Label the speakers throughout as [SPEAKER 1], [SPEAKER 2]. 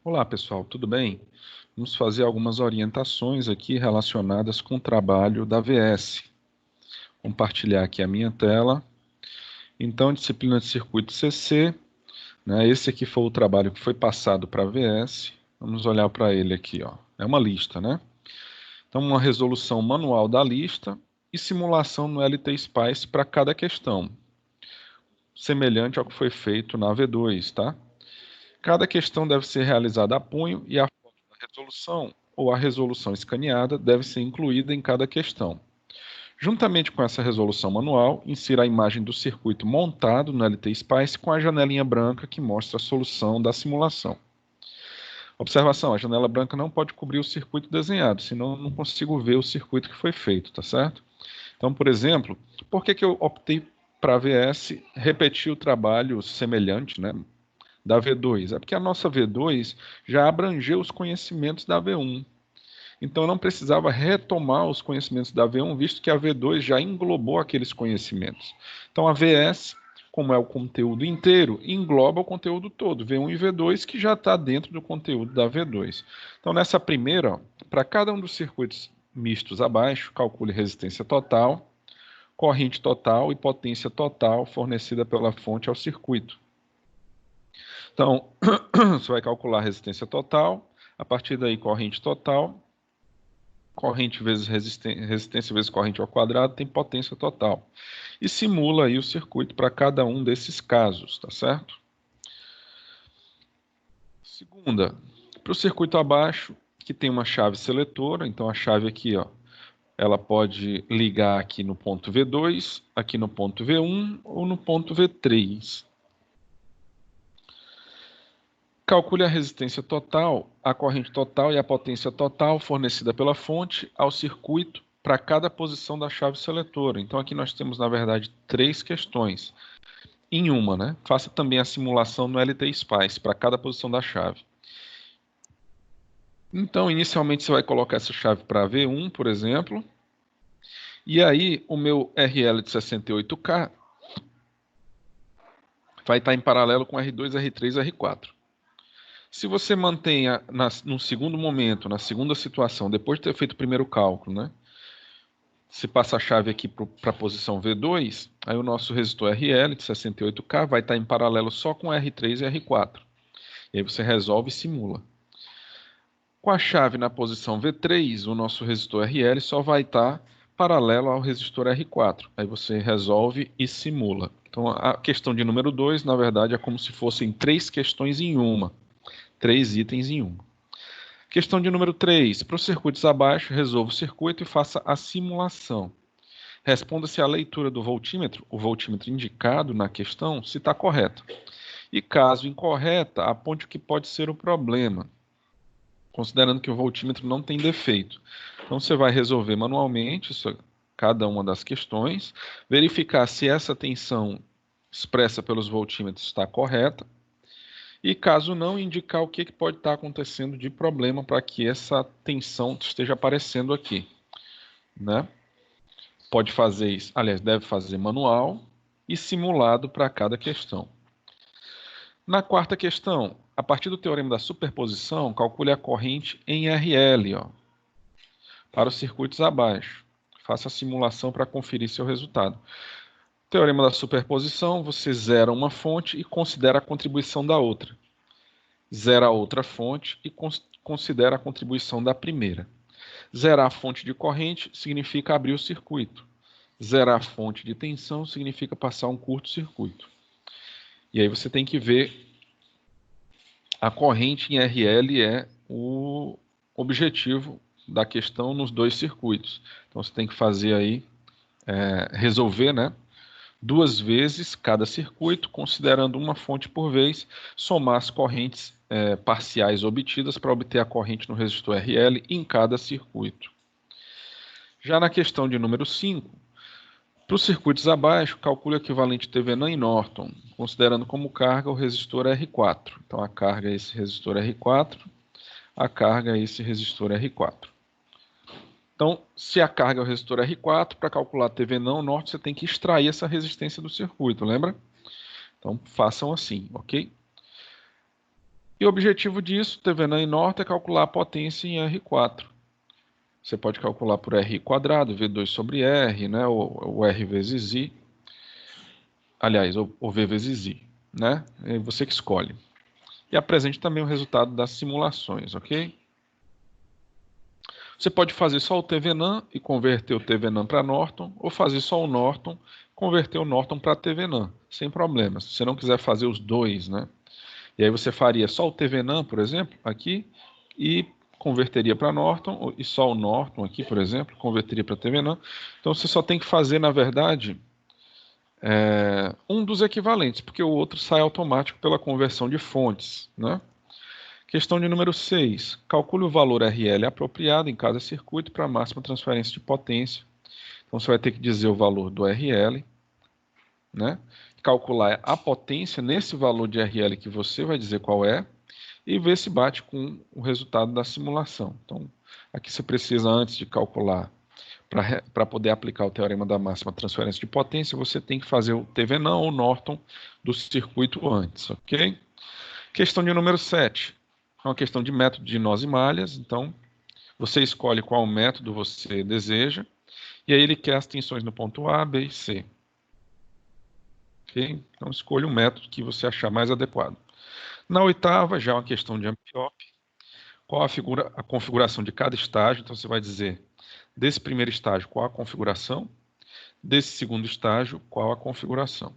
[SPEAKER 1] Olá, pessoal, tudo bem? Vamos fazer algumas orientações aqui relacionadas com o trabalho da VS. Compartilhar aqui a minha tela. Então, disciplina de circuito CC, né? Esse aqui foi o trabalho que foi passado para a VS. Vamos olhar para ele aqui, ó. É uma lista, né? Então, uma resolução manual da lista e simulação no LT-SPICE para cada questão, semelhante ao que foi feito na V2, tá? Cada questão deve ser realizada a punho e a foto da resolução ou a resolução escaneada deve ser incluída em cada questão. Juntamente com essa resolução manual, insira a imagem do circuito montado no LT-SPICE com a janelinha branca que mostra a solução da simulação. Observação, a janela branca não pode cobrir o circuito desenhado, senão eu não consigo ver o circuito que foi feito, tá certo? Então, por exemplo, por que eu optei para a VS repetir o trabalho semelhante, né, da V2? É porque a nossa V2 já abrangeu os conhecimentos da V1. Então, eu não precisava retomar os conhecimentos da V1, visto que a V2 já englobou aqueles conhecimentos. Então, a VS, como é o conteúdo inteiro, engloba o conteúdo todo, V1 e V2, que já está dentro do conteúdo da V2. Então, nessa primeira, para cada um dos circuitos mistos abaixo, calcule resistência total, corrente total e potência total fornecida pela fonte ao circuito. Então, você vai calcular a resistência total, a partir daí corrente total, corrente vezes resistência vezes corrente ao quadrado tem potência total. E simula aí o circuito para cada um desses casos, tá certo? Segunda, para o circuito abaixo, que tem uma chave seletora, então a chave aqui, ó, ela pode ligar aqui no ponto V2, aqui no ponto V1 ou no ponto V3. Calcule a resistência total, a corrente total e a potência total fornecida pela fonte ao circuito para cada posição da chave seletora. Então aqui nós temos, na verdade, 3 questões em uma, né? Faça também a simulação no LT-SPICE para cada posição da chave. Então, inicialmente você vai colocar essa chave para V1, por exemplo, e aí o meu RL de 68K vai estar em paralelo com R2, R3 e R4. Se você mantém no segundo momento, na segunda situação, depois de ter feito o primeiro cálculo, né? Se passa a chave aqui para a posição V2, aí o nosso resistor RL de 68K vai estar em paralelo só com R3 e R4. E aí você resolve e simula. Com a chave na posição V3, o nosso resistor RL só vai estar paralelo ao resistor R4. Aí você resolve e simula. Então a questão de número 2, na verdade, é como se fossem 3 questões em uma. 3 itens em uma. Questão de número 3. Para os circuitos abaixo, resolva o circuito e faça a simulação. Responda se a leitura do voltímetro, o voltímetro indicado na questão, se está correta. E caso incorreta, aponte o que pode ser o problema, considerando que o voltímetro não tem defeito. Então você vai resolver manualmente cada uma das questões, verificar se essa tensão expressa pelos voltímetros está correta, e caso não, indicar o que pode estar acontecendo de problema para que essa tensão esteja aparecendo aqui, né? Pode fazer isso, aliás, deve fazer manual e simulado para cada questão. Na quarta questão, a partir do teorema da superposição, calcule a corrente em RL, ó, para os circuitos abaixo. Faça a simulação para conferir seu resultado. Teorema da superposição, você zera uma fonte e considera a contribuição da outra. Zera a outra fonte e considera a contribuição da primeira. Zerar a fonte de corrente significa abrir o circuito. Zerar a fonte de tensão significa passar um curto-circuito. E aí você tem que ver a corrente em RL é o objetivo da questão nos 2 circuitos. Então você tem que fazer aí, resolver, né? 2 vezes cada circuito, considerando uma fonte por vez, somar as correntes parciais obtidas para obter a corrente no resistor RL em cada circuito. Já na questão de número 5, para os circuitos abaixo, calcule o equivalente Thevenin e Norton, considerando como carga o resistor R4. Então a carga é esse resistor R4, a carga é esse resistor R4. Então, se a carga é o resistor R4, para calcular Thevenin ou Norton, você tem que extrair essa resistência do circuito, lembra? Então, façam assim, ok? E o objetivo disso, TVNAM e Norton, é calcular a potência em R4. Você pode calcular por R quadrado, V2 sobre R, né? Ou R vezes I. Aliás, ou V vezes I, né? É você que escolhe. E apresente também o resultado das simulações, ok? Você pode fazer só o TVNAM e converter o TVNAM para Norton, ou fazer só o Norton e converter o Norton para TVNAM, sem problemas. Se você não quiser fazer os dois, né? E aí você faria só o TVNAM, por exemplo, aqui, e converteria para Norton, e só o Norton aqui, por exemplo, converteria para TVNAM. Então você só tem que fazer, na verdade, um dos equivalentes, porque o outro sai automático pela conversão de fontes, né? Questão de número 6. Calcule o valor RL apropriado em cada circuito para a máxima transferência de potência. Então você vai ter que dizer o valor do RL, né? Calcular a potência nesse valor de RL que você vai dizer qual é e ver se bate com o resultado da simulação. Então, aqui você precisa, antes de calcular, para poder aplicar o teorema da máxima transferência de potência, você tem que fazer o TVNAM ou Norton do circuito antes, ok? Questão de número 7. É uma questão de método de nós e malhas, então você escolhe qual método você deseja, e aí ele quer as tensões no ponto A, B e C. Ok? Então escolha o método que você achar mais adequado. Na oitava, já é uma questão de Ampiop. Qual a configuração de cada estágio? Então você vai dizer, desse primeiro estágio, qual a configuração, desse segundo estágio, qual a configuração,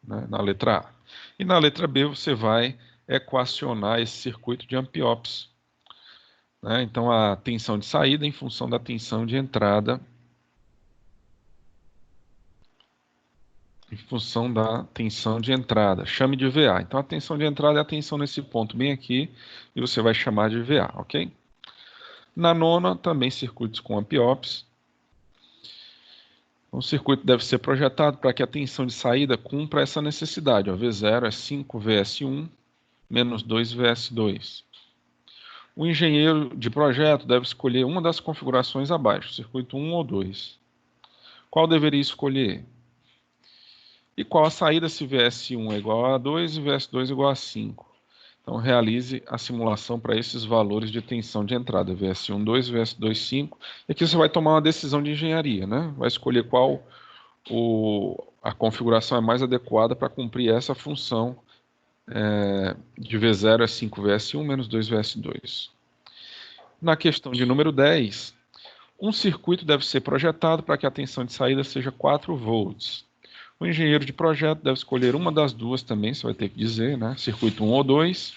[SPEAKER 1] né? Na letra A. E na letra B você vai equacionar esse circuito de Amphiops, né? Então a tensão de saída em função da tensão de entrada, em função da tensão de entrada. Chame de VA. Então a tensão de entrada é a tensão nesse ponto bem aqui, e você vai chamar de VA, ok? Na nona, também circuitos com Amphiops. O circuito deve ser projetado para que a tensão de saída cumpra essa necessidade. Ó, V0 é 5 VS1 menos 2 VS2. O engenheiro de projeto deve escolher uma das configurações abaixo, circuito 1 ou 2. Qual deveria escolher? E qual a saída se VS1 é igual a 2 e VS2 é igual a 5? Então, realize a simulação para esses valores de tensão de entrada, VS1, 2, VS2, 5. E aqui você vai tomar uma decisão de engenharia, né? Vai escolher qual a configuração é mais adequada para cumprir essa função de V0 é 5 VS1 menos 2 VS2. Na questão de número 10, um circuito deve ser projetado para que a tensão de saída seja 4 volts. O engenheiro de projeto deve escolher uma das duas também, você vai ter que dizer, né? Circuito 1 ou 2,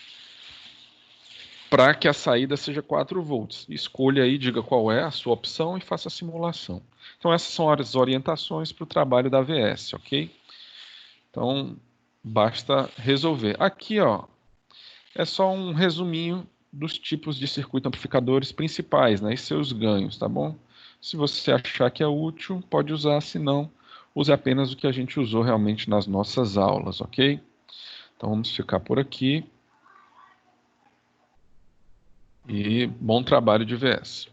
[SPEAKER 1] para que a saída seja 4 volts. Escolha aí, diga qual é a sua opção e faça a simulação. Então essas são as orientações para o trabalho da AVS, ok? Então, basta resolver. Aqui, ó, é só um resuminho dos tipos de circuito amplificadores principais, né, e seus ganhos, tá bom? Se você achar que é útil, pode usar, se não, use apenas o que a gente usou realmente nas nossas aulas, ok? Então, vamos ficar por aqui. E bom trabalho de VS.